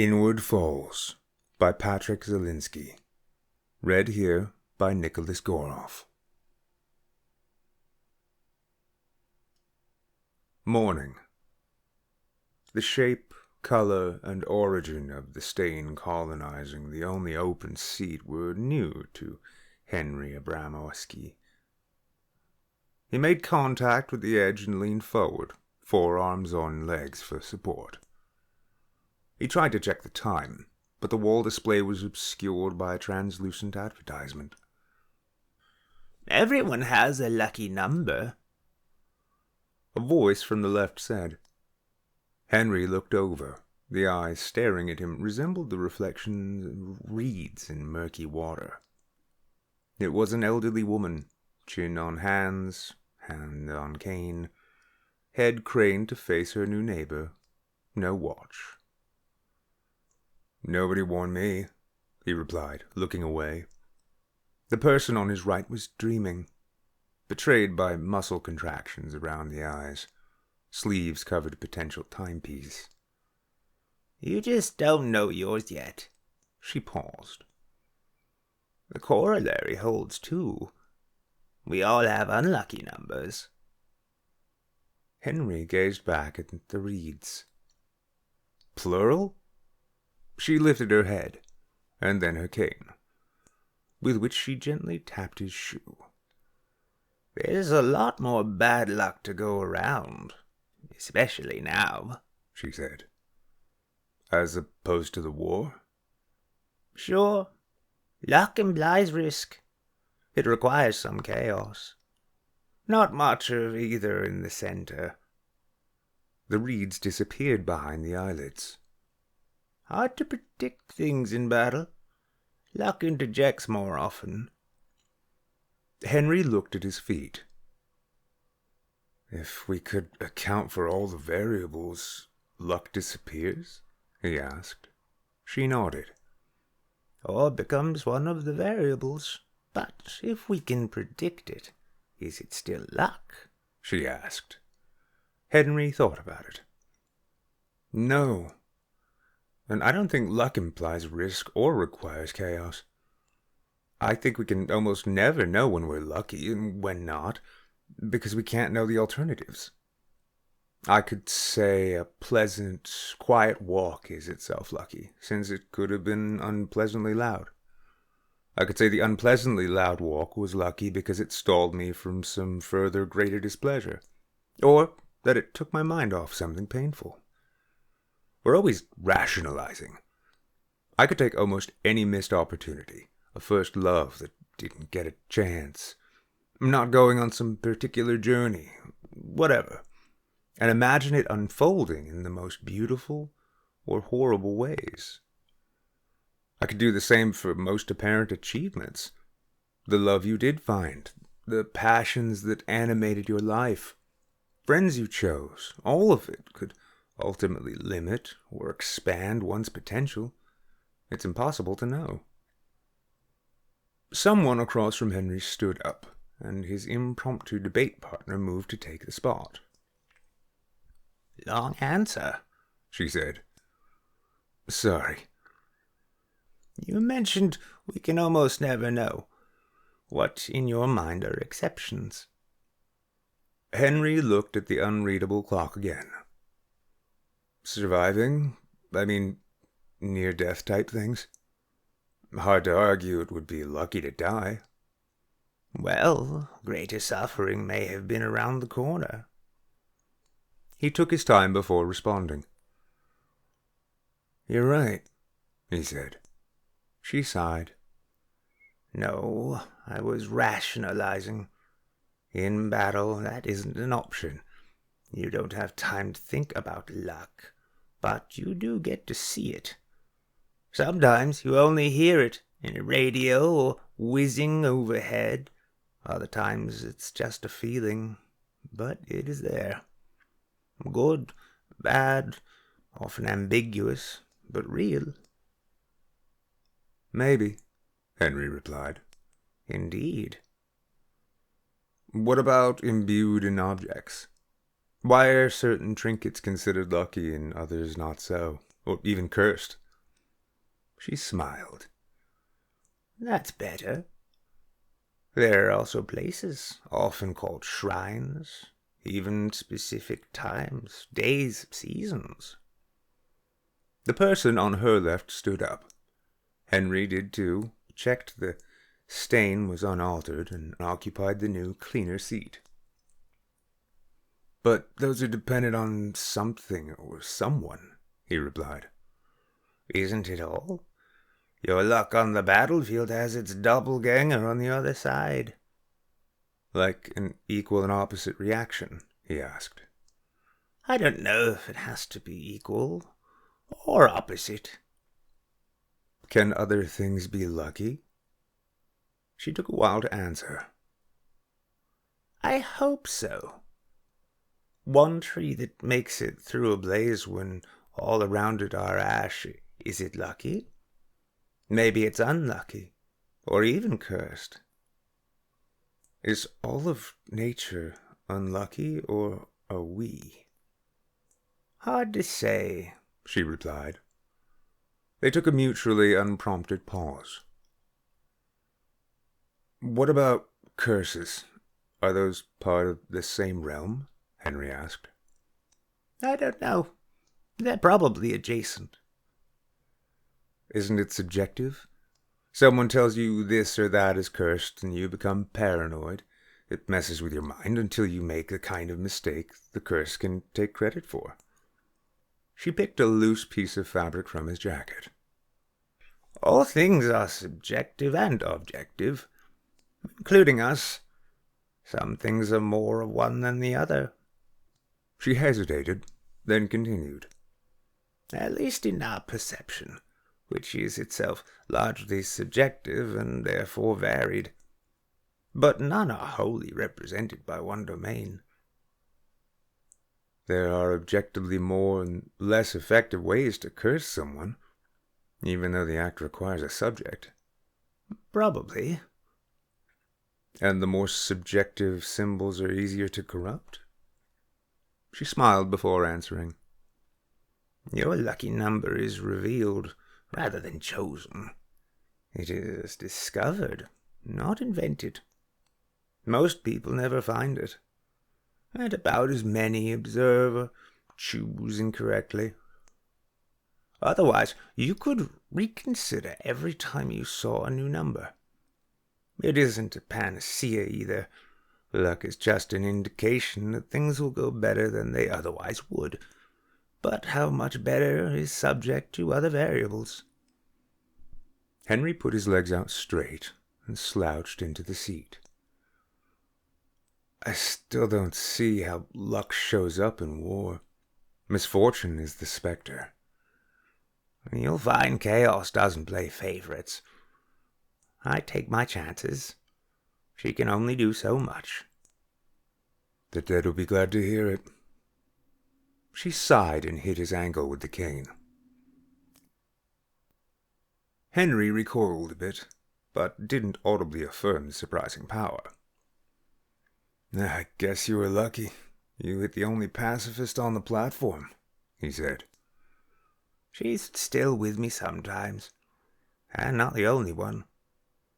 Inward Falls by Patrick Zielinski. Read here by Nicholas Goroff. Morning. The shape, color, and origin of the stain colonizing the only open seat were new to Henry Abramowski. He made contact with the edge and leaned forward, forearms on legs for support. He tried to check the time, but the wall display was obscured by a translucent advertisement. "Everyone has a lucky number," a voice from the left said. Henry looked over. The eyes staring at him resembled the reflections of reeds in murky water. It was an elderly woman, chin on hands, hand on cane, head craned to face her new neighbor, no watch. "Nobody warned me," he replied, looking away. The person on his right was dreaming, betrayed by muscle contractions around the eyes. Sleeves covered a potential timepiece. "You just don't know yours yet." She paused. "The corollary holds too. We all have unlucky numbers." Henry gazed back at the reeds. "Plural?" She lifted her head, and then her cane, with which she gently tapped his shoe. "There's a lot more bad luck to go around, especially now," she said. "As opposed to the war?" "Sure. Luck implies risk. It requires some chaos. Not much of either in the center." The reeds disappeared behind the eyelids. "Hard to predict things in battle. Luck interjects more often." Henry looked at his feet. "If we could account for all the variables, luck disappears?" he asked. She nodded. "Or becomes one of the variables. But if we can predict it, is it still luck?" she asked. Henry thought about it. "No. And I don't think luck implies risk or requires chaos. I think we can almost never know when we're lucky and when not, because we can't know the alternatives. I could say a pleasant, quiet walk is itself lucky, since it could have been unpleasantly loud. I could say the unpleasantly loud walk was lucky because it stalled me from some further greater displeasure, or that it took my mind off something painful. We're always rationalizing. I could take almost any missed opportunity, a first love that didn't get a chance, not going on some particular journey, whatever, and imagine it unfolding in the most beautiful or horrible ways. I could do the same for most apparent achievements. The love you did find, the passions that animated your life, friends you chose, all of it could ultimately limit or expand one's potential. It's impossible to know. Someone across from Henry stood up, and his impromptu debate partner moved to take the spot. "Long answer," she said. "Sorry." "You mentioned we can almost never know. What, in your mind, are exceptions?" Henry looked at the unreadable clock again. "Surviving? Near-death type things. Hard to argue it would be lucky to die." "Well, greater suffering may have been around the corner." He took his time before responding. "You're right," he said. She sighed. "No, I was rationalizing. In battle, that isn't an option. You don't have time to think about luck, but you do get to see it. Sometimes you only hear it in a radio or whizzing overhead. Other times it's just a feeling, but it is there. Good, bad, often ambiguous, but real." "Maybe," Henry replied. "Indeed." "What about imbued in objects? Why are certain trinkets considered lucky and others not so, or even cursed?" She smiled. That's better. There are also places, often called shrines, even specific times, days, seasons. The person on her left stood up. Henry did too, checked the stain was unaltered, and occupied the new, cleaner seat. But those are dependent on something or someone, he replied. Isn't it all? Your luck on the battlefield has its doppelganger on the other side. Like an equal and opposite reaction, he asked. I don't know if it has to be equal or opposite. Can other things be lucky? She took a while to answer. I hope so. One tree that makes it through a blaze when all around it are ash, is it lucky? Maybe it's unlucky, or even cursed. Is all of nature unlucky, or are we? Hard to say, she replied. They took a mutually unprompted pause. What about curses? Are those part of the same realm? Henry asked. I don't know. They're probably adjacent. Isn't it subjective? Someone tells you this or that is cursed, and you become paranoid. It messes with your mind until you make the kind of mistake the curse can take credit for. She picked a loose piece of fabric from his jacket. All things are subjective and objective, including us. Some things are more of one than the other. She hesitated, then continued. At least in our perception, which is itself largely subjective and therefore varied. But none are wholly represented by one domain. There are objectively more and less effective ways to curse someone, even though the act requires a subject. Probably. And the more subjective symbols are easier to corrupt? She smiled before answering. Your lucky number is revealed rather than chosen. It is discovered, not invented. Most people never find it, and about as many observe or choose incorrectly. Otherwise, you could reconsider every time you saw a new number. It isn't a panacea either. Luck is just an indication that things will go better than they otherwise would. But how much better is subject to other variables. Henry put his legs out straight and slouched into the seat. I still don't see how luck shows up in war. Misfortune is the specter. You'll find chaos doesn't play favorites. I take my chances. She can only do so much. The dead will be glad to hear it. She sighed and hit his ankle with the cane. Henry recoiled a bit, but didn't audibly affirm the surprising power. I guess you were lucky. You hit the only pacifist on the platform, he said. She's still with me sometimes, and not the only one.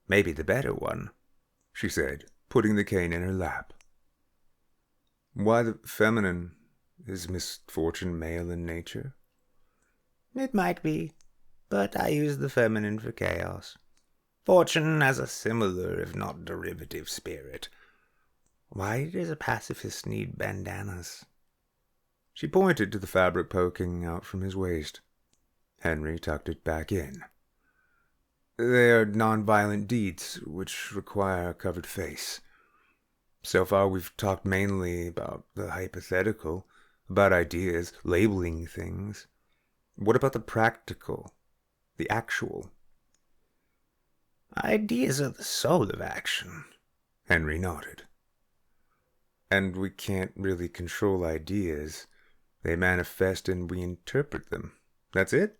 Maybe the better one, she said, putting the cane in her lap. Why the feminine? Is misfortune male in nature? It might be, but I use the feminine for chaos. Fortune has a similar, if not derivative, spirit. Why does a pacifist need bandanas? She pointed to the fabric poking out from his waist. Henry tucked it back in. They are nonviolent deeds which require a covered face. So far we've talked mainly about the hypothetical, about ideas, labeling things. What about the practical, the actual? Ideas are the soul of action, Henry nodded. And we can't really control ideas. They manifest and we interpret them. That's it?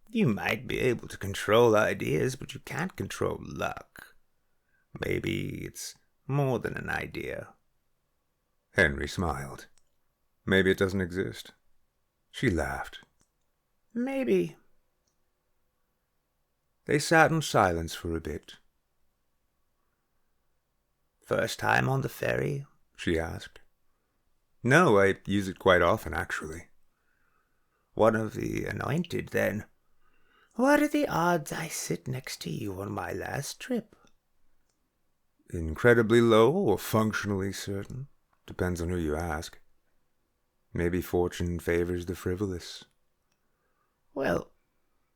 You might be able to control ideas, but you can't control luck. Maybe it's more than an idea. Henry smiled. Maybe it doesn't exist. She laughed. Maybe. They sat in silence for a bit. "First time on the ferry?" she asked. "No, I use it quite often, actually." "One of the anointed, then. What are the odds I sit next to you on my last trip?" "Incredibly low or functionally certain. Depends on who you ask. Maybe fortune favors the frivolous." "Well,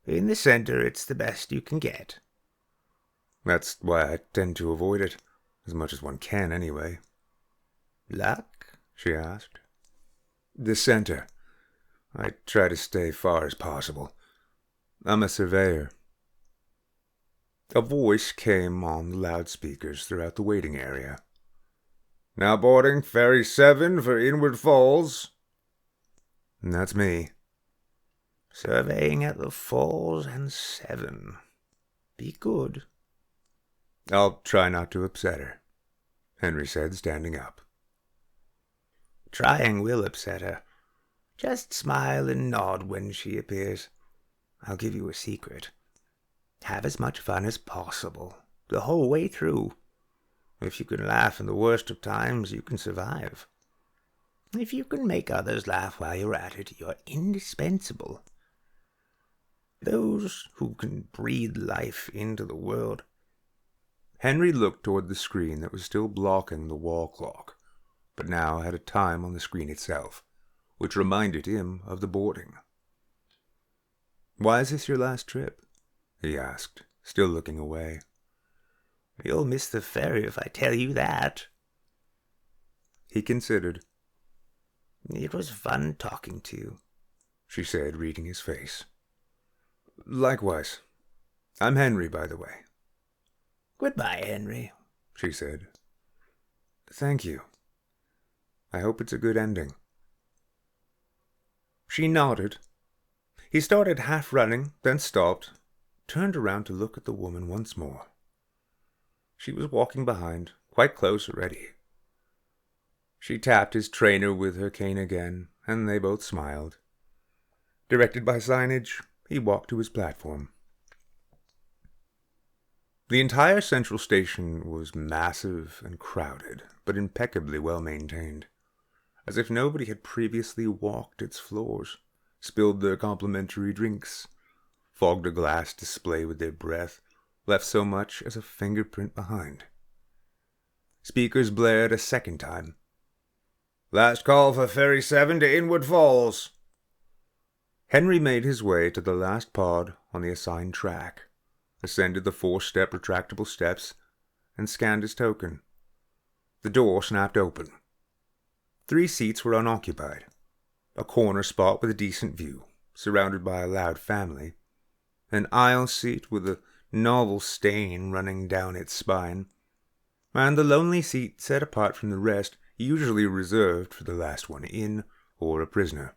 in the center it's the best you can get." "That's why I tend to avoid it, as much as one can anyway." "Luck?" she asked. "The center. I try to stay far as possible. I'm a surveyor." A voice came on the loudspeakers throughout the waiting area. "Now boarding ferry 7 for Inward Falls." And that's me. "Surveying at the falls and 7. Be good." "I'll try not to upset her," Henry said, standing up. "Trying will upset her. Just smile and nod when she appears. I'll give you a secret. Have as much fun as possible, the whole way through. If you can laugh in the worst of times, you can survive. If you can make others laugh while you're at it, you're indispensable. Those who can breathe life into the world." Henry looked toward the screen that was still blocking the wall clock, but now had a time on the screen itself, which reminded him of the boarding. "Why is this your last trip?" he asked, still looking away. "You'll miss the ferry if I tell you that." He considered. "It was fun talking to you," she said, reading his face. "Likewise. I'm Henry, by the way." "Goodbye, Henry," she said. "Thank you. I hope it's a good ending." She nodded. He started half running, then stopped, turned around to look at the woman once more. She was walking behind, quite close already. She tapped his trainer with her cane again, and they both smiled. Directed by signage, he walked to his platform. The entire central station was massive and crowded, but impeccably well maintained, as if nobody had previously walked its floors, spilled their complimentary drinks, fogged a glass display with their breath, left so much as a fingerprint behind. Speakers blared a second time. "Last call for ferry 7 to Inward Falls." Henry made his way to the last pod on the assigned track, ascended the 4-step retractable steps, and scanned his token. The door snapped open. 3 seats were unoccupied. A corner spot with a decent view, surrounded by a loud family. An aisle seat with a novel stain running down its spine. And the lonely seat set apart from the rest, usually reserved for the last one in or a prisoner.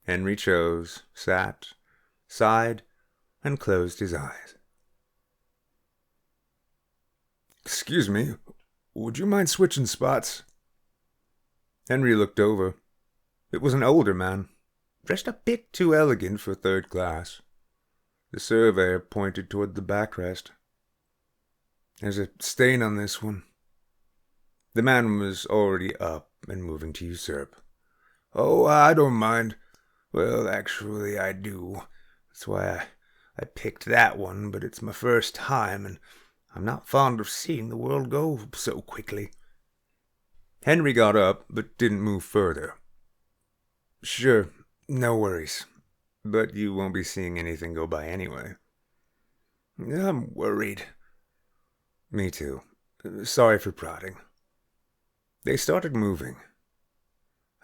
Henry chose, sat, sighed, and closed his eyes. "Excuse me, would you mind switching spots?" Henry looked over. It was an older man, dressed a bit too elegant for third class. The surveyor pointed toward the backrest. "There's a stain on this one." The man was already up and moving to usurp. "Oh, I don't mind. Well, actually, I do. That's why I picked that one, but it's my first time, and I'm not fond of seeing the world go so quickly." Henry got up, but didn't move further. "Sure, no worries. But you won't be seeing anything go by anyway." "I'm worried." "Me too. Sorry for prodding." They started moving.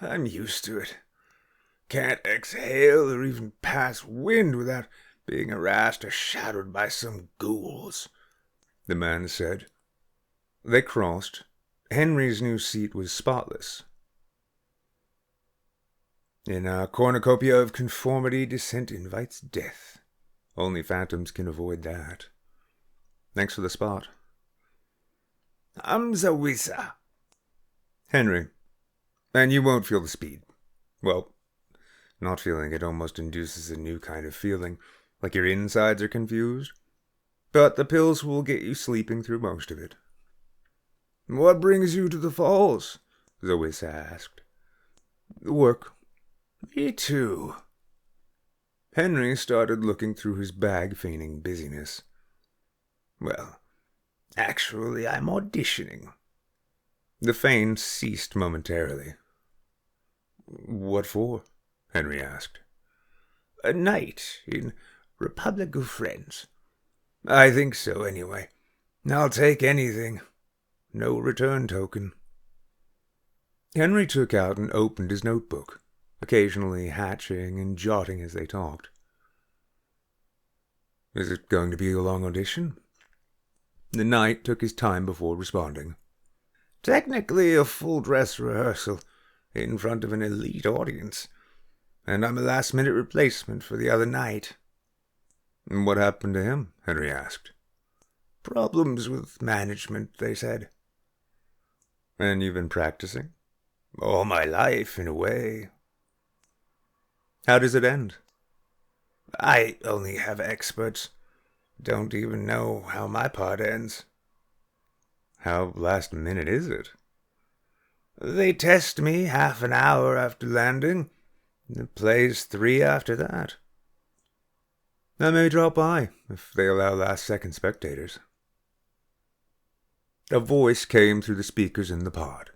"I'm used to it. Can't exhale or even pass wind without being harassed or shadowed by some ghouls," the man said. They crossed. Henry's new seat was spotless. "In a cornucopia of conformity, descent invites death. Only phantoms can avoid that. Thanks for the spot." "I'm the wizard." "Henry. And you won't feel the speed. Well, not feeling it almost induces a new kind of feeling. like your insides are confused. But the pills will get you sleeping through most of it. What brings you to the falls? Solace asked. Work. Me too. Henry started looking through his bag, feigning busyness. Well, actually, I'm auditioning. The feign ceased momentarily. What for? Henry asked. A night in Republic of Friends. I think so, anyway. I'll take anything. No return token. Henry took out and opened his notebook, occasionally hatching and jotting as they talked. Is it going to be a long audition? The knight took his time before responding. Technically a full dress rehearsal in front of an elite audience, and I'm a last-minute replacement for the other night. What happened to him? Henry asked. Problems with management, they said. And you've been practicing? All my life, in a way. How does it end? I only have experts. Don't even know how my part ends. How last minute is it? They test me half an hour after landing. The play's 3 after that. I may drop by, if they allow last-second spectators. A voice came through the speakers in the pod.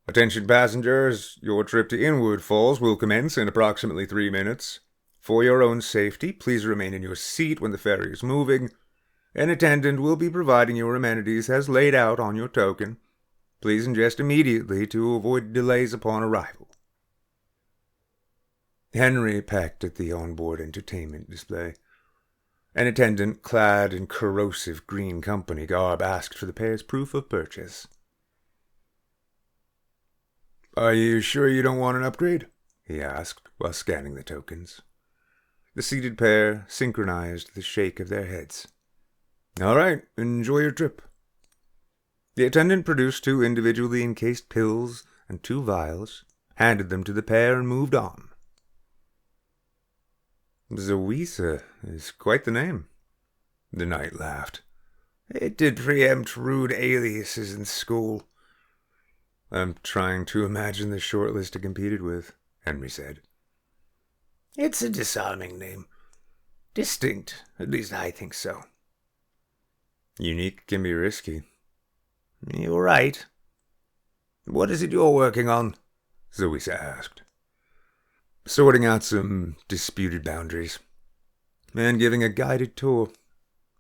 Attention passengers, your trip to Inward Falls will commence in approximately 3 minutes. For your own safety, please remain in your seat when the ferry is moving. An attendant will be providing your amenities as laid out on your token. Please ingest immediately to avoid delays upon arrival. Henry pecked at the onboard entertainment display. An attendant clad in corrosive green company garb asked for the pair's proof of purchase. Are you sure you don't want an upgrade? He asked while scanning the tokens. The seated pair synchronized the shake of their heads. All right, enjoy your trip. The attendant produced 2 individually encased pills and 2 vials, handed them to the pair, and moved on. Zoisa is quite the name. The knight laughed. It did preempt rude aliases in school. I'm trying to imagine the short list it competed with, Henry said. It's a disarming name. Distinct, at least I think so. Unique can be risky. You're right. What is it you're working on? Zoisa asked. Sorting out some disputed boundaries, and giving a guided tour.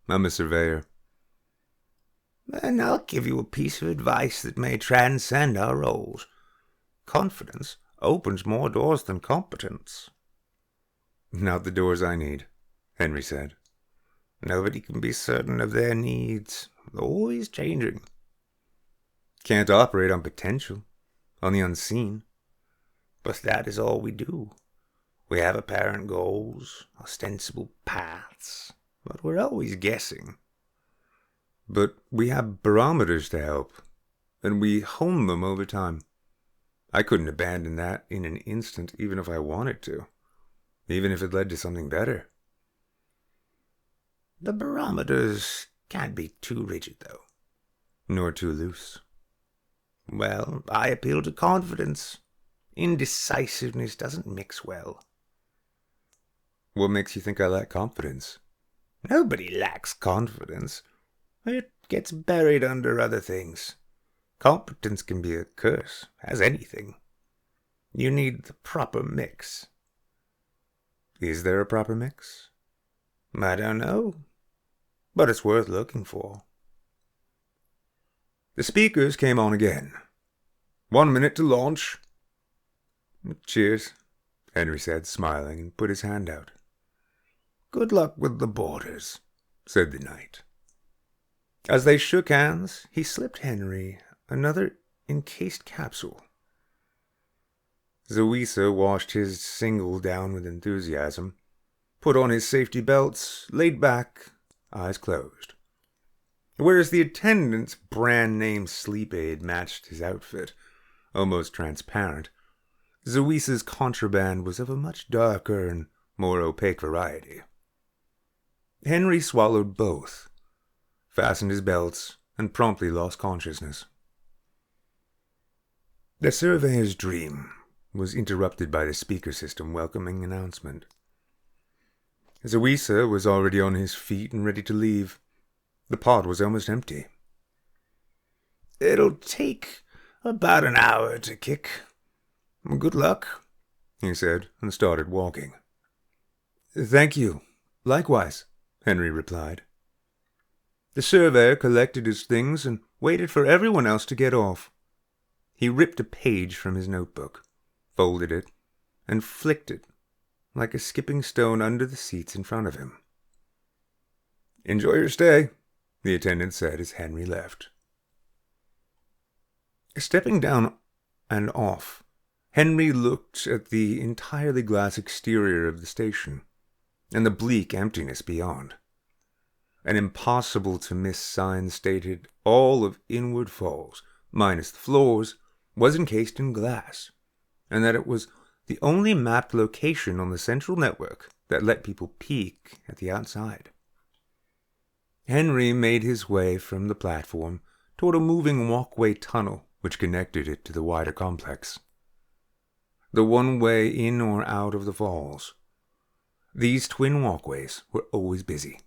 I'm a surveyor. And I'll give you a piece of advice that may transcend our roles. Confidence opens more doors than competence. Not the doors I need, Henry said. Nobody can be certain of their needs. Always changing. Can't operate on potential, on the unseen. But that is all we do. We have apparent goals, ostensible paths, but we're always guessing. But we have barometers to help, and we hone them over time. I couldn't abandon that in an instant, even if I wanted to, even if it led to something better. The barometers can't be too rigid, though. Nor too loose. Well, I appeal to confidence. Indecisiveness doesn't mix well. What makes you think I lack confidence? Nobody lacks confidence. It gets buried under other things. Competence can be a curse, as anything. You need the proper mix. Is there a proper mix? I don't know, but it's worth looking for. The speakers came on again. 1 minute to launch. Cheers, Henry said, smiling, and put his hand out. Good luck with the boarders, said the knight. As they shook hands, he slipped Henry another encased capsule. Zoisa washed his single down with enthusiasm, put on his safety belts, laid back, eyes closed. Whereas the attendant's brand-name sleep aid matched his outfit, almost transparent, Zoisa's contraband was of a much darker and more opaque variety. Henry swallowed both, fastened his belts, and promptly lost consciousness. The surveyor's dream was interrupted by the speaker system welcoming announcement. Zawisa was already on his feet and ready to leave. The pod was almost empty. "It'll take about an hour to kick. Good luck," he said, and started walking. "Thank you. Likewise," Henry replied. The surveyor collected his things and waited for everyone else to get off. He ripped a page from his notebook, folded it, and flicked it like a skipping stone under the seats in front of him. "Enjoy your stay," the attendant said as Henry left. Stepping down and off, Henry looked at the entirely glass exterior of the station and the bleak emptiness beyond. An impossible-to-miss sign stated all of Inward Falls, minus the floors, was encased in glass, and that it was the only mapped location on the central network that let people peek at the outside. Henry made his way from the platform toward a moving walkway tunnel which connected it to the wider complex. The one way in or out of the falls. These twin walkways were always busy.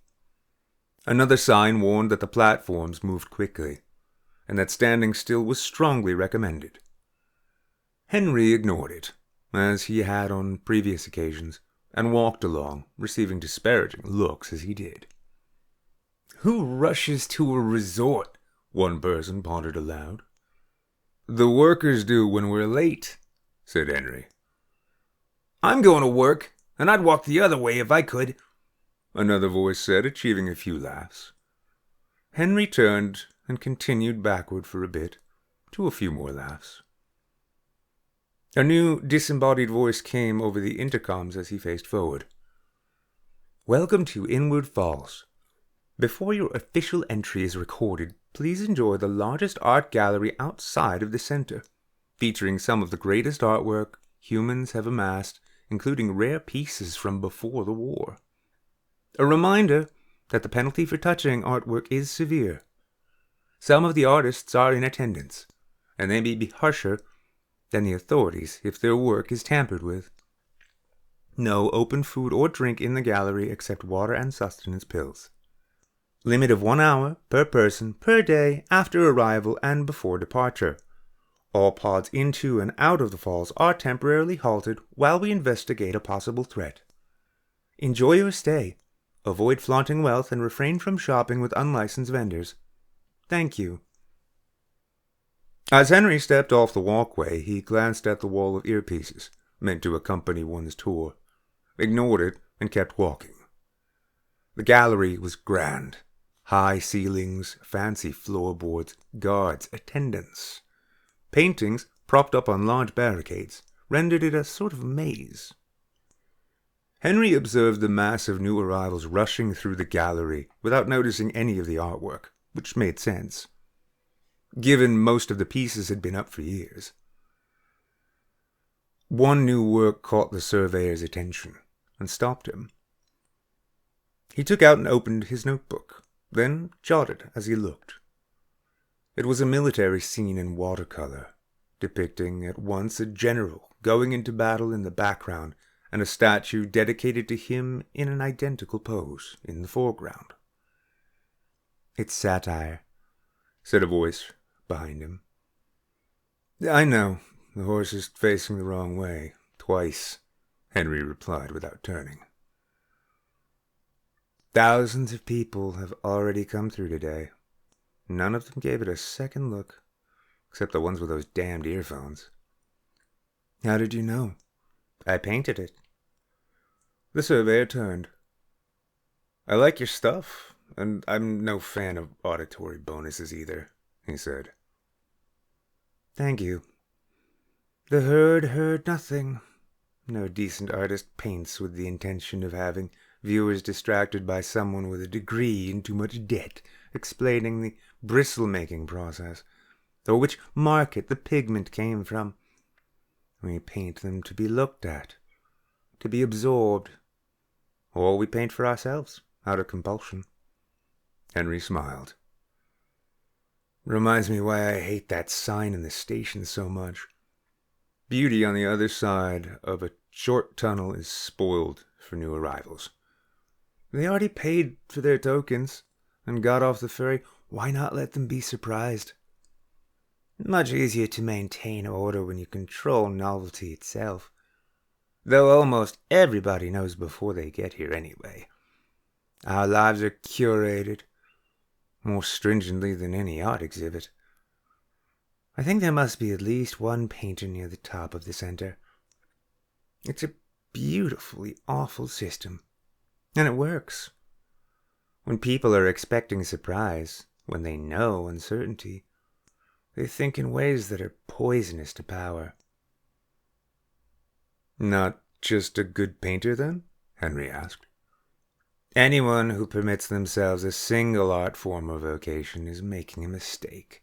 Another sign warned that the platforms moved quickly, and that standing still was strongly recommended. Henry ignored it, as he had on previous occasions, and walked along, receiving disparaging looks as he did. "Who rushes to a resort?" one person pondered aloud. "The workers do when we're late," said Henry. "I'm going to work, and I'd walk the other way if I could," another voice said, achieving a few laughs. Henry turned and continued backward for a bit, to a few more laughs. A new disembodied voice came over the intercoms as he faced forward. "Welcome to Inward Falls. Before your official entry is recorded, please enjoy the largest art gallery outside of the center, featuring some of the greatest artwork humans have amassed, including rare pieces from before the war. A reminder that the penalty for touching artwork is severe. Some of the artists are in attendance, and they may be harsher than the authorities if their work is tampered with. No open food or drink in the gallery except water and sustenance pills. Limit of 1 hour per person per day after arrival and before departure. All pods into and out of the falls are temporarily halted while we investigate a possible threat. Enjoy your stay. Avoid flaunting wealth and refrain from shopping with unlicensed vendors. Thank you." As Henry stepped off the walkway, he glanced at the wall of earpieces, meant to accompany one's tour, ignored it, and kept walking. The gallery was grand. High ceilings, fancy floorboards, guards, attendants. Paintings, propped up on large barricades, rendered it a sort of maze. Henry observed the mass of new arrivals rushing through the gallery without noticing any of the artwork, which made sense, given most of the pieces had been up for years. One new work caught the surveyor's attention and stopped him. He took out and opened his notebook, then jotted as he looked. It was a military scene in watercolor, depicting at once a general going into battle in the background and a statue dedicated to him in an identical pose in the foreground. "It's satire," said a voice behind him. "I know. The horse is facing the wrong way. Twice," Henry replied without turning. "Thousands of people have already come through today. None of them gave it a second look, except the ones with those damned earphones." "How did you know?" "I painted it." The surveyor turned. "I like your stuff, and I'm no fan of auditory bonuses either," he said. "Thank you. The herd heard nothing. No decent artist paints with the intention of having viewers distracted by someone with a degree in too much debt explaining the bristle-making process, or which market the pigment came from. We paint them to be looked at, to be absorbed, or we paint for ourselves, out of compulsion." Henry smiled. "Reminds me why I hate that sign in the station so much. Beauty on the other side of a short tunnel is spoiled for new arrivals. They already paid for their tokens and got off the ferry. Why not let them be surprised? Much easier to maintain order when you control novelty itself. Though almost everybody knows before they get here anyway. Our lives are curated more stringently than any art exhibit. I think there must be at least one painter near the top of the center. It's a beautifully awful system, and it works. When people are expecting surprise, when they know uncertainty, they think in ways that are poisonous to power." "Not just a good painter, then?" Henry asked. "Anyone who permits themselves a single art form or vocation is making a mistake.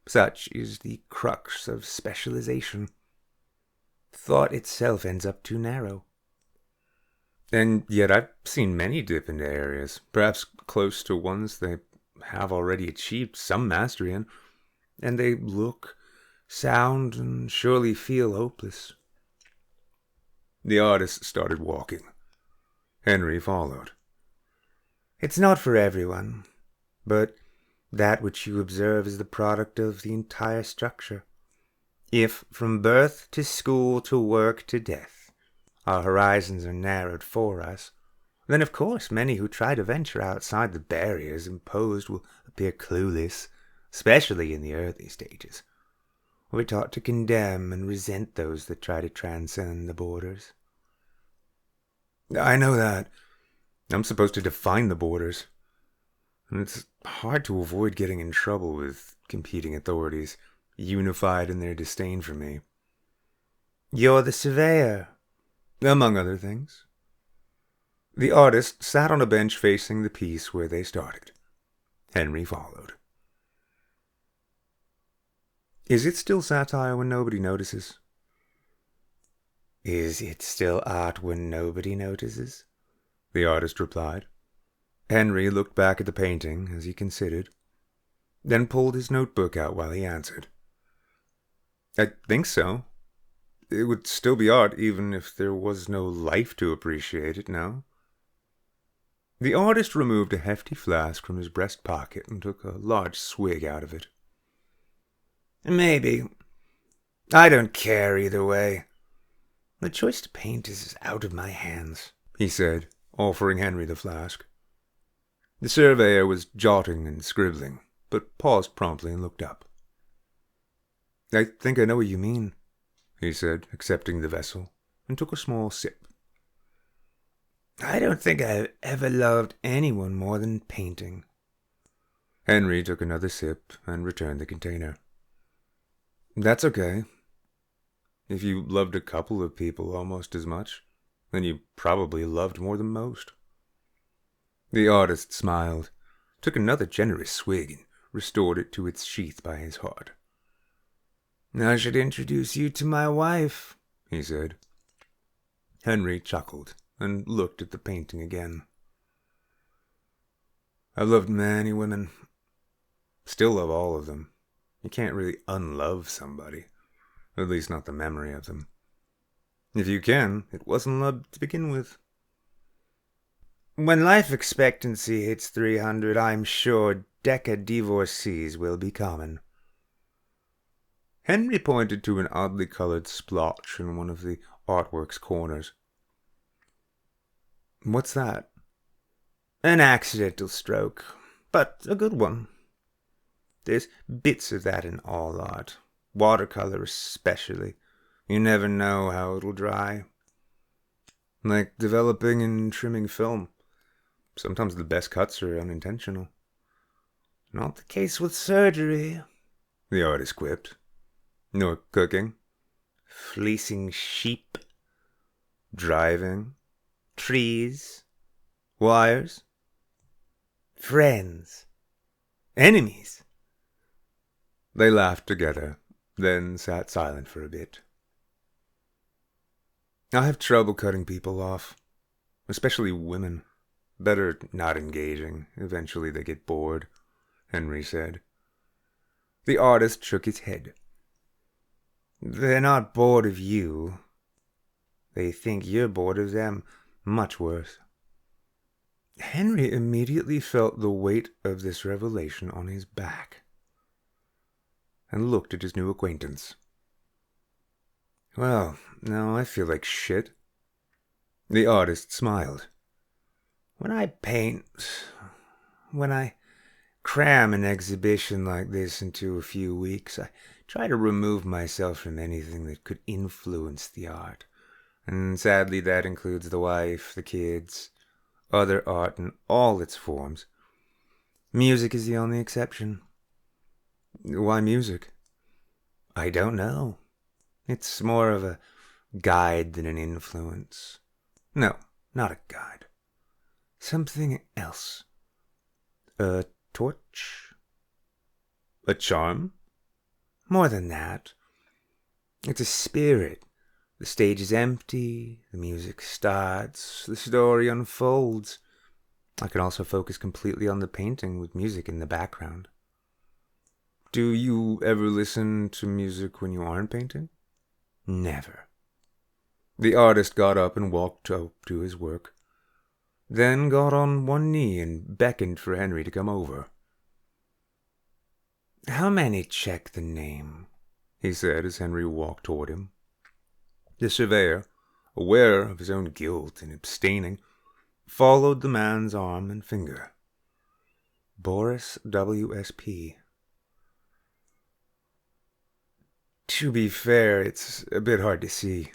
Such is the crux of specialization. Thought itself ends up too narrow. And yet I've seen many different areas, perhaps close to ones they have already achieved some mastery in, and they look, sound, and surely feel hopeless." The artist started walking. Henry followed. "It's not for everyone, but that which you observe is the product of the entire structure. If from birth to school to work to death, our horizons are narrowed for us, then of course many who try to venture outside the barriers imposed will appear clueless, especially in the early stages. We're taught to condemn and resent those that try to transcend the borders." "I know that. I'm supposed to define the borders. And it's hard to avoid getting in trouble with competing authorities, unified in their disdain for me." "You're the surveyor." "Among other things." The artist sat on a bench facing the piece where they started. Henry followed. "Is it still satire when nobody notices?" "Is it still art when nobody notices?" the artist replied. Henry looked back at the painting as he considered, then pulled his notebook out while he answered. "I think so. It would still be art even if there was no life to appreciate it, no?" The artist removed a hefty flask from his breast pocket and took a large swig out of it. "Maybe. I don't care either way. The choice to paint is out of my hands," he said, offering Henry the flask. The surveyor was jotting and scribbling, but paused promptly and looked up. "I think I know what you mean," he said, accepting the vessel, and took a small sip. "I don't think I've ever loved anyone more than painting." Henry took another sip and returned the container. "That's okay. If you loved a couple of people almost as much, then you probably loved more than most." The artist smiled, took another generous swig, and restored it to its sheath by his heart. "I should introduce you to my wife," he said. Henry chuckled and looked at the painting again. "I've loved many women. Still love all of them. You can't really unlove somebody, at least not the memory of them. If you can, it wasn't love to begin with. When life expectancy hits 300, I'm sure divorcees will be common." Henry pointed to an oddly colored splotch in one of the artwork's corners. "What's that?" "An accidental stroke, but a good one. There's bits of that in all art, watercolor especially. You never know how it'll dry. Like developing and trimming film. Sometimes the best cuts are unintentional." "Not the case with surgery," the artist quipped. "Nor cooking." "Fleecing sheep." "Driving." "Trees." "Wires." "Friends." "Enemies." They laughed together, then sat silent for a bit. "I have trouble cutting people off," especially women. Better not engaging. Eventually they get bored, Henry said. The artist shook his head. They're not bored of you. They think you're bored of them. Much worse. Henry immediately felt the weight of this revelation on his back and looked at his new acquaintance. Well, now I feel like shit. The artist smiled. When I paint, when I cram an exhibition like this into a few weeks, I try to remove myself from anything that could influence the art. And sadly that includes the wife, the kids, other art in all its forms. Music is the only exception. Why music? I don't know. It's more of a guide than an influence. No, not a guide. Something else. A torch? A charm? More than that. It's a spirit. The stage is empty, the music starts, the story unfolds. I can also focus completely on the painting with music in the background. Do you ever listen to music when you aren't painting? Never. The artist got up and walked up to his work, then got on one knee and beckoned for Henry to come over. How many check the name? He said as Henry walked toward him. The surveyor, aware of his own guilt in abstaining, followed the man's arm and finger. Boris W.S.P. To be fair, it's a bit hard to see.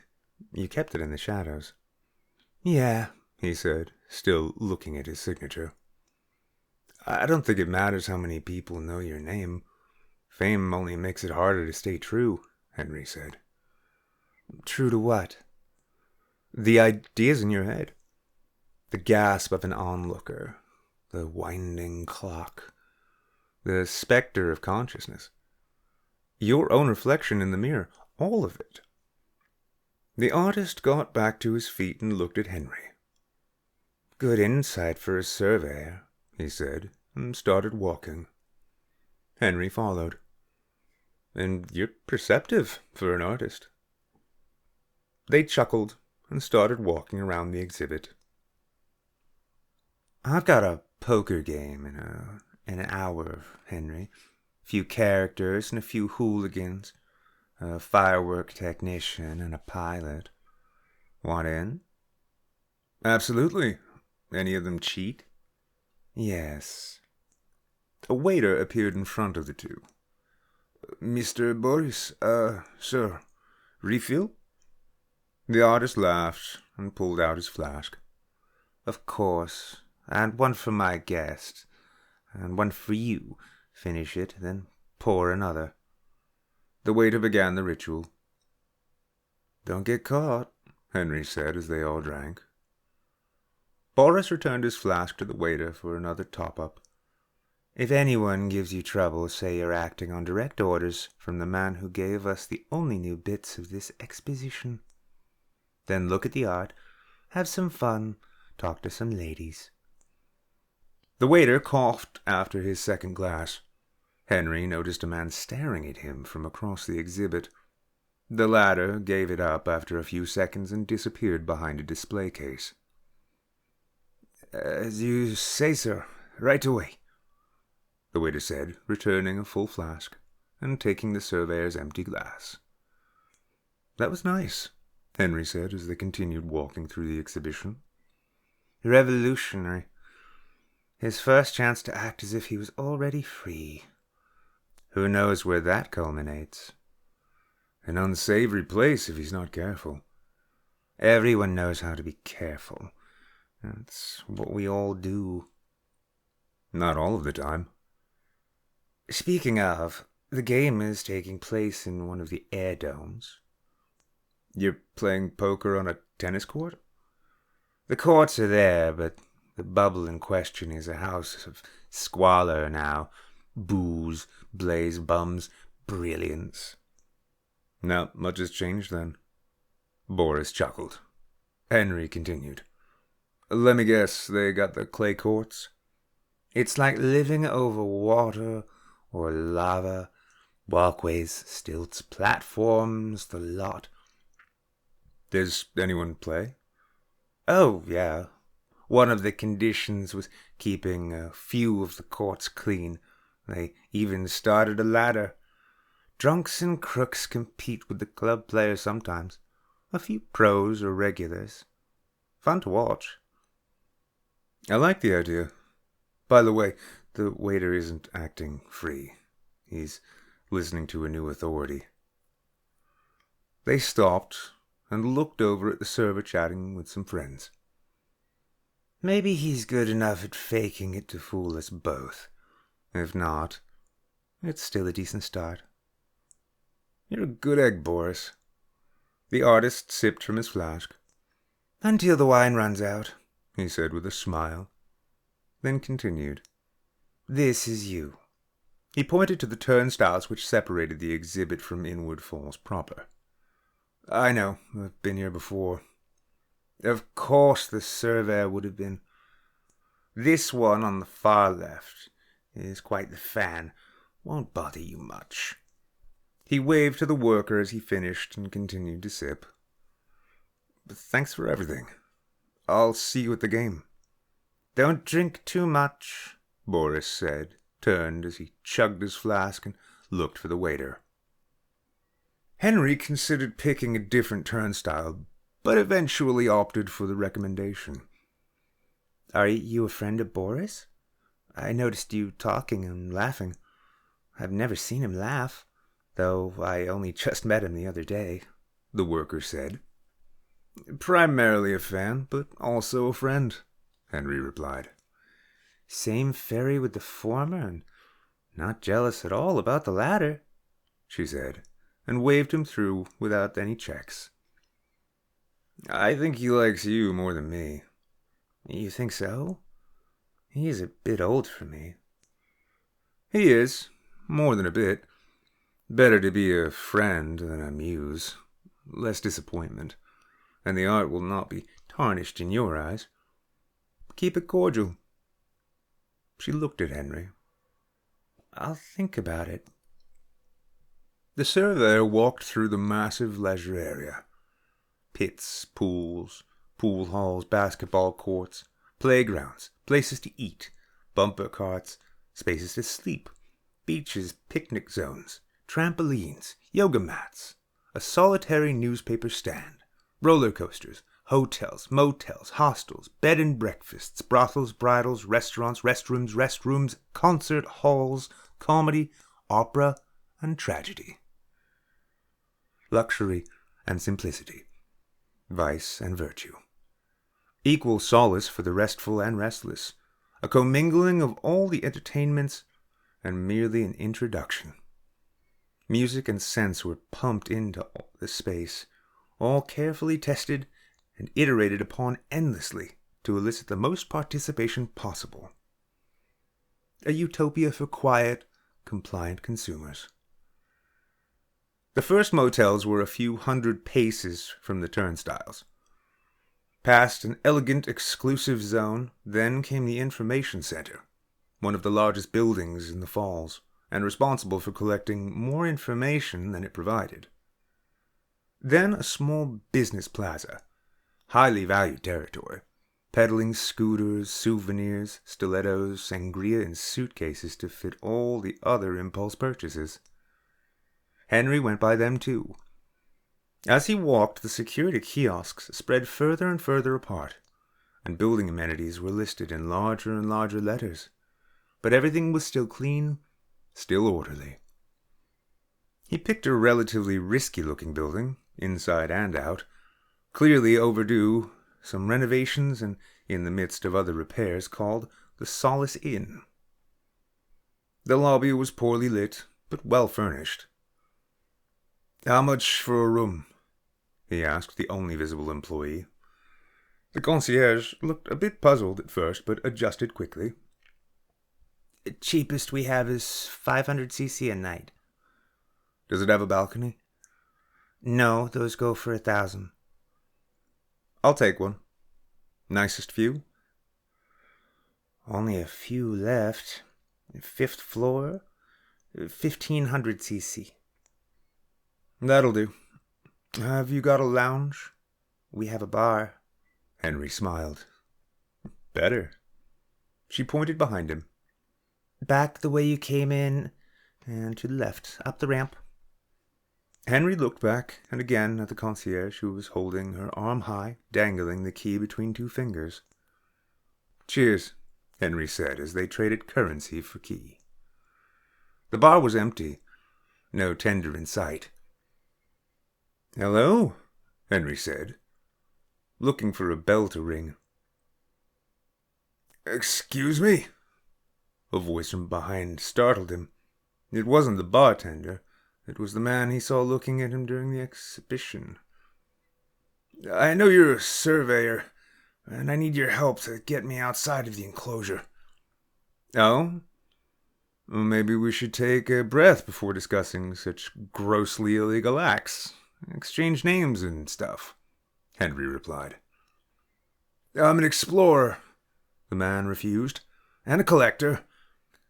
You kept it in the shadows. Yeah, he said, still looking at his signature. I don't think it matters how many people know your name. Fame only makes it harder to stay true, Henry said. True to what? The ideas in your head. The gasp of an onlooker. The winding clock. The specter of consciousness. Your own reflection in the mirror. All of it. The artist got back to his feet and looked at Henry. Good insight for a surveyor, he said, and started walking. Henry followed. And you're perceptive for an artist. They chuckled and started walking around the exhibit. I've got a poker game in an hour, Henry. A few characters and a few hooligans. A firework technician and a pilot. Want in? Absolutely. Any of them cheat? Yes. A waiter appeared in front of the two. Mr. Boris, sir, refill? The artist laughed and pulled out his flask. Of course. And one for my guest. And one for you. Finish it, then pour another. The waiter began the ritual. Don't get caught, Henry said as they all drank. Boris returned his flask to the waiter for another top-up. If anyone gives you trouble, say you're acting on direct orders from the man who gave us the only new bits of this exposition. Then look at the art, have some fun, talk to some ladies. The waiter coughed after his second glass. Henry noticed a man staring at him from across the exhibit. The latter gave it up after a few seconds and disappeared behind a display case. As you say, sir, right away, the waiter said, returning a full flask and taking the surveyor's empty glass. That was nice, Henry said as they continued walking through the exhibition. Revolutionary. His first chance to act as if he was already free. Who knows where that culminates? An unsavory place if he's not careful. Everyone knows how to be careful. That's what we all do. Not all of the time. Speaking of, the game is taking place in one of the air domes. You're playing poker on a tennis court? The courts are there, but the bubble in question is a house of squalor now. Booze, blaze bums, brilliance. Not much has changed then. Boris chuckled. Henry continued. Let me guess, they got the clay courts? It's like living over water or lava. Walkways, stilts, platforms, the lot. Does anyone play? Oh, yeah. One of the conditions was keeping a few of the courts clean. They even started a ladder. Drunks and crooks compete with the club players sometimes. A few pros or regulars. Fun to watch. I like the idea. By the way, the waiter isn't acting free. He's listening to a new authority. They stopped and looked over at the server chatting with some friends. Maybe he's good enough at faking it to fool us both. If not, it's still a decent start. You're a good egg, Boris. The artist sipped from his flask. Until the wine runs out, he said with a smile, then continued. This is you. He pointed to the turnstiles which separated the exhibit from Inward Falls proper. I know, I've been here before. Of course the surveyor would have been. This one on the far left is quite the fan. Won't bother you much. He waved to the worker as he finished and continued to sip. Thanks for everything. I'll see you at the game. Don't drink too much, Boris said, turned as he chugged his flask and looked for the waiter. Henry considered picking a different turnstile, but eventually opted for the recommendation. Are you a friend of Boris? I noticed you talking and laughing. I've never seen him laugh, though I only just met him the other day, the worker said. Primarily a fan, but also a friend, Henry replied. Same ferry with the former, and not jealous at all about the latter, she said, and waved him through without any checks. I think he likes you more than me. You think so? He's a bit old for me. He is, more than a bit. Better to be a friend than a muse. Less disappointment. And the art will not be tarnished in your eyes. Keep it cordial. She looked at Henry. I'll think about it. The surveyor walked through the massive leisure area. Pits, pools, pool halls, basketball courts, playgrounds, places to eat, bumper carts, spaces to sleep, beaches, picnic zones, trampolines, yoga mats, a solitary newspaper stand, roller coasters, hotels, motels, hostels, bed and breakfasts, brothels, bridals, restaurants, restrooms, concert halls, comedy, opera, and tragedy. Luxury and simplicity, vice and virtue. Equal solace for the restful and restless, a commingling of all the entertainments and merely an introduction. Music and sense were pumped into the space, all carefully tested and iterated upon endlessly to elicit the most participation possible. A utopia for quiet, compliant consumers. The first motels were a few hundred paces from the turnstiles. Past an elegant, exclusive zone, then came the information center, one of the largest buildings in the Falls, and responsible for collecting more information than it provided. Then a small business plaza, highly valued territory, peddling scooters, souvenirs, stilettos, sangria, and suitcases to fit all the other impulse purchases. Henry went by them too. As he walked, the security kiosks spread further and further apart, and building amenities were listed in larger and larger letters. But everything was still clean, still orderly. He picked a relatively risky-looking building, inside and out, clearly overdue some renovations and in the midst of other repairs, called the Solace Inn. The lobby was poorly lit, but well furnished. How much for a room? He asked the only visible employee. The concierge looked a bit puzzled at first, but adjusted quickly. The cheapest we have is 500cc a night. Does it have a balcony? No, those go for 1,000. I'll take one. Nicest view? Only a few left. 5th floor, 1500 cc. That'll do. Have you got a lounge? We have a bar. Henry smiled. Better. She pointed behind him. Back the way you came in, and to the left, up the ramp. Henry looked back, and again at the concierge, who was holding her arm high, dangling the key between 2 fingers. Cheers, Henry said, as they traded currency for key. The bar was empty. No tender in sight. Hello, Henry said, looking for a bell to ring. Excuse me? A voice from behind startled him. It wasn't the bartender. It was the man he saw looking at him during the exhibition. I know you're a surveyor, and I need your help to get me outside of the enclosure. Oh? Well, maybe we should take a breath before discussing such grossly illegal acts. Exchange names and stuff, Henry replied. I'm an explorer, the man refused, and a collector.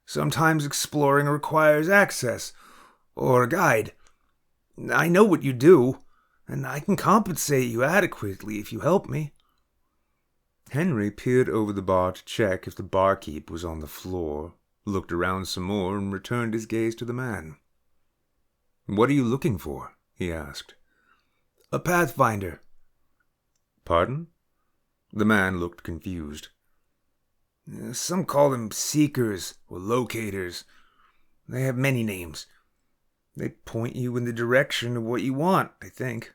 Sometimes exploring requires access, or a guide. I know what you do, and I can compensate you adequately if you help me. Henry peered over the bar to check if the barkeep was on the floor, looked around some more, and returned his gaze to the man. What are you looking for? He asked. A pathfinder. Pardon? The man looked confused. Some call them seekers or locators. They have many names. They point you in the direction of what you want, I think.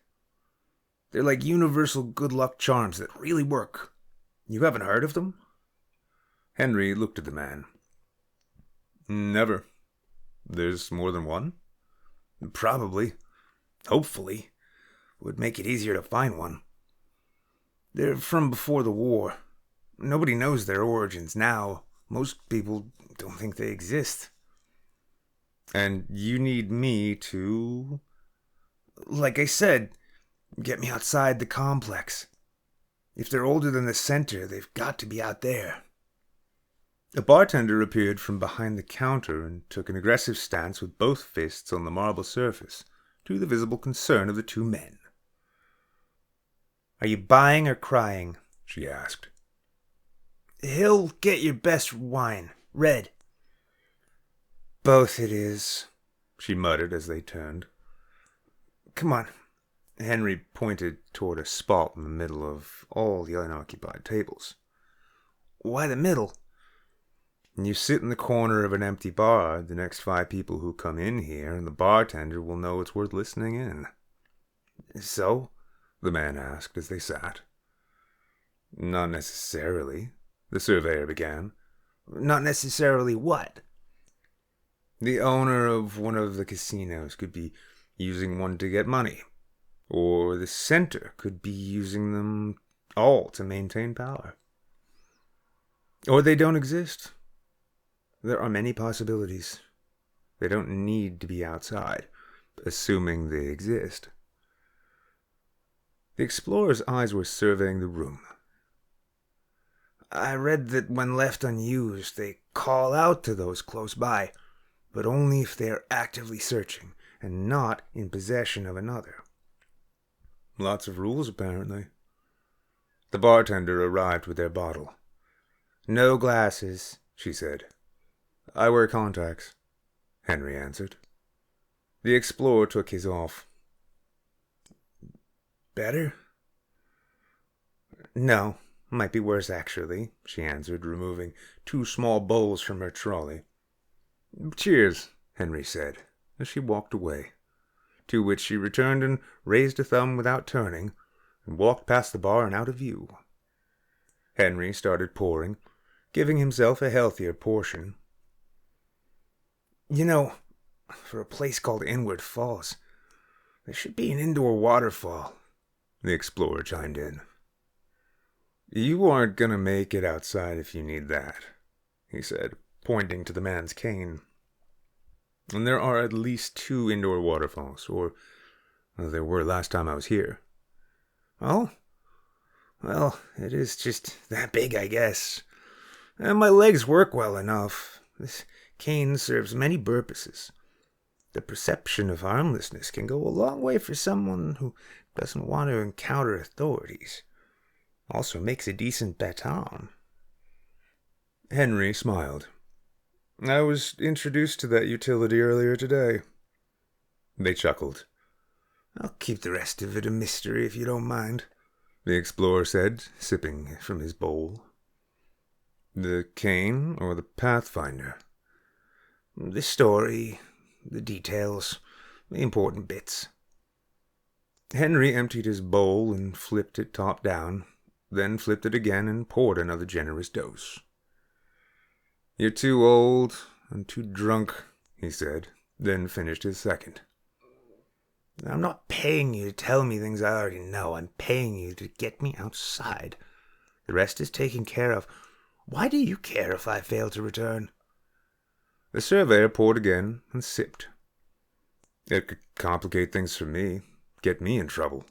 They're like universal good luck charms that really work. You haven't heard of them? Henry looked at the man. Never. There's more than one? Probably. Hopefully. Would make it easier to find one. They're from before the war. Nobody knows their origins now. Most people don't think they exist. And you need me to... Like I said, get me outside the complex. If they're older than the center, they've got to be out there. A bartender appeared from behind the counter and took an aggressive stance with both fists on the marble surface, to the visible concern of the 2 men. Are you buying or crying? She asked. He'll get your best wine, red. Both it is, she muttered as they turned. Come on. Henry pointed toward a spot in the middle of all the unoccupied tables. Why the middle? You sit in the corner of an empty bar, the next 5 people who come in here, and the bartender will know it's worth listening in. So? The man asked as they sat. Not necessarily, the surveyor began. Not necessarily what? The owner of one of the casinos could be using one to get money, or the center could be using them all to maintain power. Or they don't exist. There are many possibilities. They don't need to be outside, assuming they exist. The explorer's eyes were surveying the room. I read that when left unused, they call out to those close by, but only if they are actively searching and not in possession of another. Lots of rules, apparently. The bartender arrived with their bottle. No glasses, she said. I wear contacts, Henry answered. The explorer took his off. Better? No, might be worse actually, she answered, removing 2 small bowls from her trolley. Cheers, Henry said, as she walked away, to which she returned and raised a thumb without turning, and walked past the bar and out of view. Henry started pouring, giving himself a healthier portion. You know, for a place called Inward Falls, there should be an indoor waterfall, the explorer chimed in. You aren't gonna make it outside if you need that, he said, pointing to the man's cane. And there are at least 2 indoor waterfalls, or there were last time I was here. Oh? Well, it is just that big, I guess. And my legs work well enough. This cane serves many purposes. The perception of harmlessness can go a long way for someone who doesn't want to encounter authorities. Also makes a decent baton. Henry smiled. I was introduced to that utility earlier today. They chuckled. I'll keep the rest of it a mystery if you don't mind, the explorer said, sipping from his bowl. The cane or the Pathfinder? The story, the details, the important bits. Henry emptied his bowl and flipped it top down, then flipped it again and poured another generous dose. You're too old and too drunk, he said, then finished his second. I'm not paying you to tell me things I already know. I'm paying you to get me outside. The rest is taken care of. Why do you care if I fail to return? The surveyor poured again and sipped. It could complicate things for me, get me in trouble.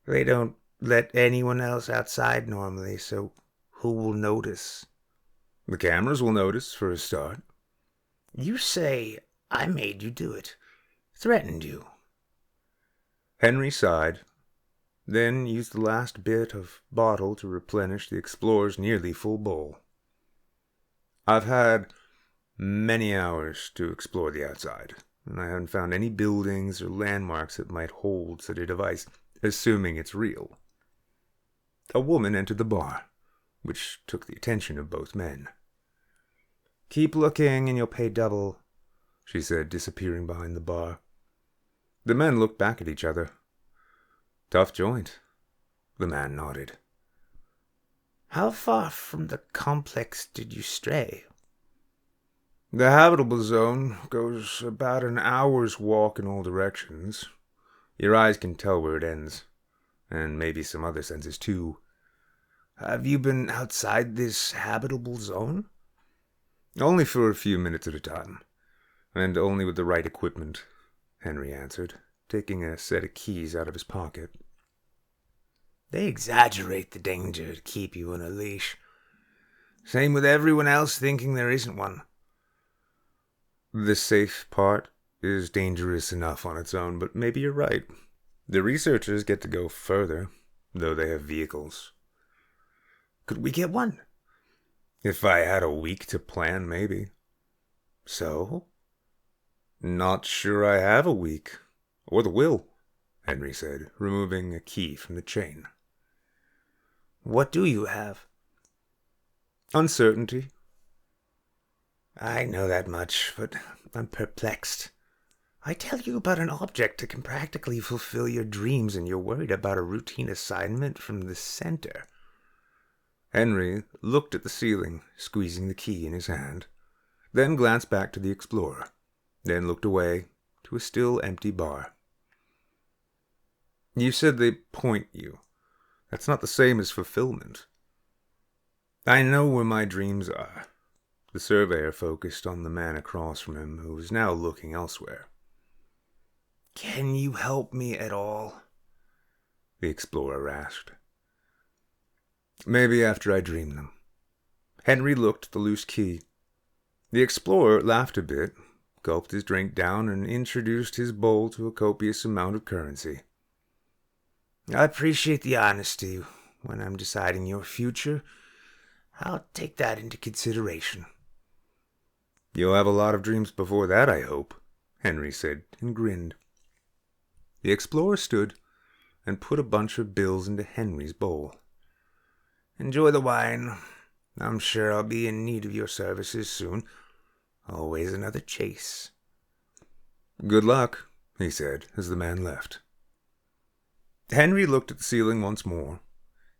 They don't let anyone else outside normally, so who will notice? The cameras will notice, for a start. You say I made you do it. Threatened you. Henry sighed, then used the last bit of bottle to replenish the explorer's nearly full bowl. I've had many hours to explore the outside, and I haven't found any buildings or landmarks that might hold such a device, assuming it's real. A woman entered the bar, which took the attention of both men. Keep looking and you'll pay double, she said, disappearing behind the bar. The men looked back at each other. Tough joint. The man nodded. How far from the complex did you stray? The habitable zone goes about an hour's walk in all directions. Your eyes can tell where it ends, and maybe some other senses too. Have you been outside this habitable zone? Only for a few minutes at a time, and only with the right equipment, Henry answered, taking a set of keys out of his pocket. They exaggerate the danger to keep you on a leash. Same with everyone else thinking there isn't one. The safe part is dangerous enough on its own, but maybe you're right. The researchers get to go further, though they have vehicles. Could we get one? If I had a week to plan, maybe. So? Not sure I have a week. Or the will, Henry said, removing a key from the chain. What do you have? Uncertainty. I know that much, but I'm perplexed. I tell you about an object that can practically fulfill your dreams, and you're worried about a routine assignment from the center. Henry looked at the ceiling, squeezing the key in his hand, then glanced back to the explorer, then looked away to a still empty bar. You said they point you. That's not the same as fulfillment. I know where my dreams are. The surveyor focused on the man across from him, who was now looking elsewhere. Can you help me at all? The explorer asked. Maybe after I dream them. Henry looked at the loose key. The explorer laughed a bit, gulped his drink down, and introduced his bowl to a copious amount of currency. I appreciate the honesty. When I'm deciding your future, I'll take that into consideration. You'll have a lot of dreams before that, I hope, Henry said, and grinned. The explorer stood and put a bunch of bills into Henry's bowl. Enjoy the wine. I'm sure I'll be in need of your services soon. Always another chase. Good luck, he said as the man left. Henry looked at the ceiling once more,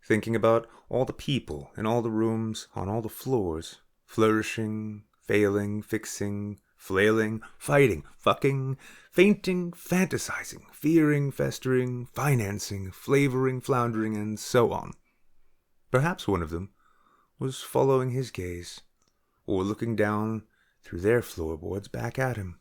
thinking about all the people in all the rooms on all the floors, flourishing, failing, fixing, flailing, fighting, fucking, fainting, fantasizing, fearing, festering, financing, flavoring, floundering, and so on. Perhaps one of them was following his gaze, or looking down through their floorboards back at him.